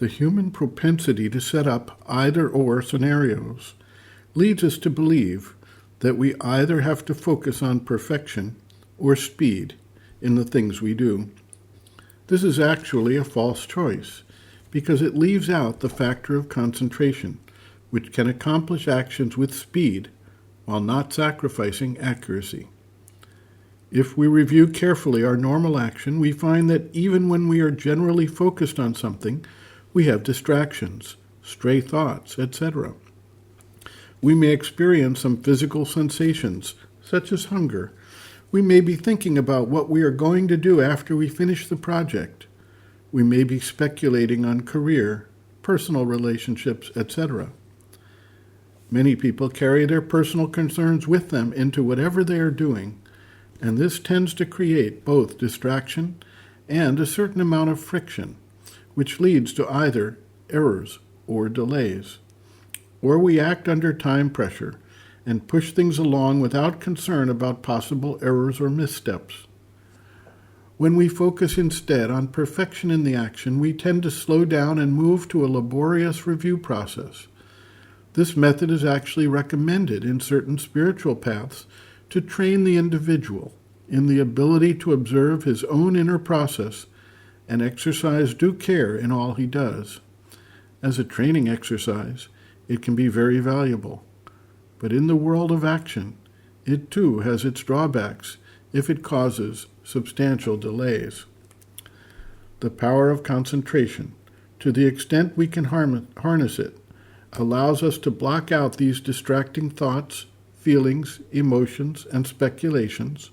The human propensity to set up either-or scenarios leads us to believe that we either have to focus on perfection or speed in the things we do. This is actually a false choice because it leaves out the factor of concentration, which can accomplish actions with speed while not sacrificing accuracy. If we review carefully our normal action, we find that even when we are generally focused on something, we have distractions, stray thoughts, etc. We may experience some physical sensations, such as hunger. We may be thinking about what we are going to do after we finish the project. We may be speculating on career, personal relationships, etc. Many people carry their personal concerns with them into whatever they are doing, and this tends to create both distraction and a certain amount of friction, which leads to either errors or delays. Or we act under time pressure and push things along without concern about possible errors or missteps. When we focus instead on perfection in the action, we tend to slow down and move to a laborious review process. This method is actually recommended in certain spiritual paths to train the individual in the ability to observe his own inner process and exercise due care in all he does. As a training exercise, it can be very valuable. But in the world of action, it too has its drawbacks if it causes substantial delays. The power of concentration, to the extent we can harness it, allows us to block out these distracting thoughts, feelings, emotions, and speculations,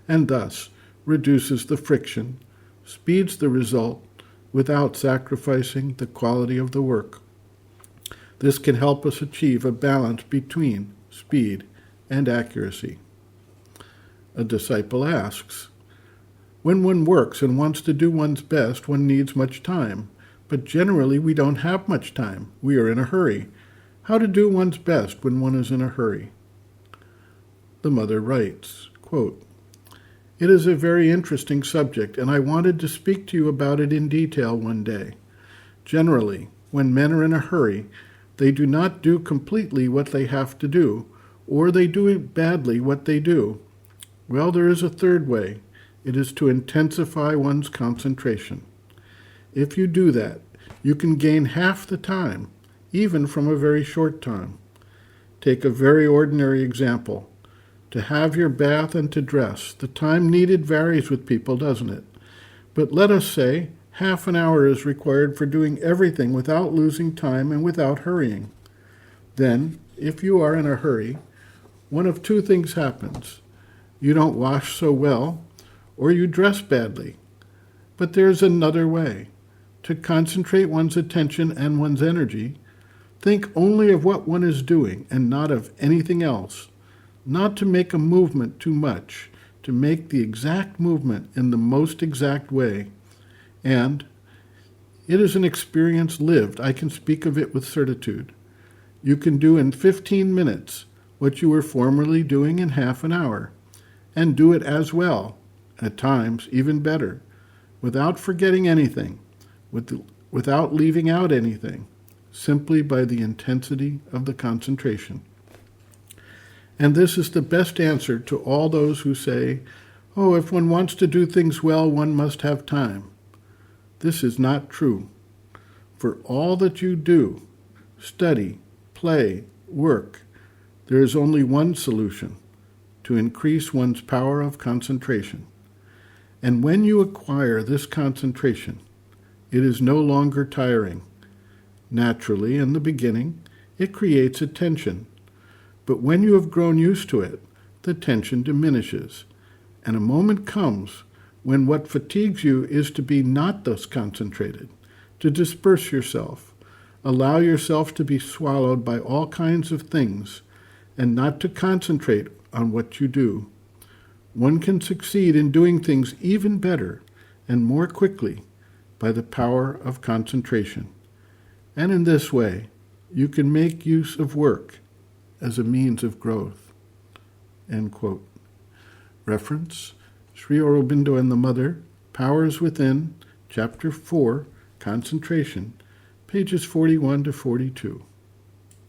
and thus reduces the friction, speeds the result without sacrificing the quality of the work. This can help us achieve a balance between speed and accuracy. A disciple asks, when one works and wants to do one's best, one needs much time, but generally we don't have much time. We are in a hurry. How to do one's best when one is in a hurry? The mother writes, quote, "It is a very interesting subject, and I wanted to speak to you about it in detail one day. Generally, when men are in a hurry, they do not do completely what they have to do, or they do badly what they do. Well, there is a third way. It is to intensify one's concentration. If you do that, you can gain half the time, even from a very short time. Take a very ordinary example. To have your bath and to dress, the time needed varies with people, doesn't it? But let us say half an hour is required for doing everything without losing time and without hurrying. Then, if you are in a hurry, one of two things happens. You don't wash so well, or you dress badly. But there's another way. To concentrate one's attention and one's energy, think only of what one is doing and not of anything else. Not to make a movement too much, to make the exact movement in the most exact way. And it is an experience lived. I can speak of it with certitude. You can do in 15 minutes what you were formerly doing in half an hour, and do it as well, at times even better, without forgetting anything, without leaving out anything, simply by the intensity of the concentration. And this is the best answer to all those who say, oh, if one wants to do things well, one must have time. This is not true. For all that you do, study, play, work, there is only one solution, to increase one's power of concentration. And when you acquire this concentration, it is no longer tiring. Naturally, in the beginning, it creates a tension. But when you have grown used to it, the tension diminishes, and a moment comes when what fatigues you is to be not thus concentrated, to disperse yourself, allow yourself to be swallowed by all kinds of things, and not to concentrate on what you do. One can succeed in doing things even better and more quickly by the power of concentration. And in this way, you can make use of work as a means of growth." End quote. Reference, Sri Aurobindo and the Mother, Powers Within, Chapter 4, Concentration, pages 41 to 42.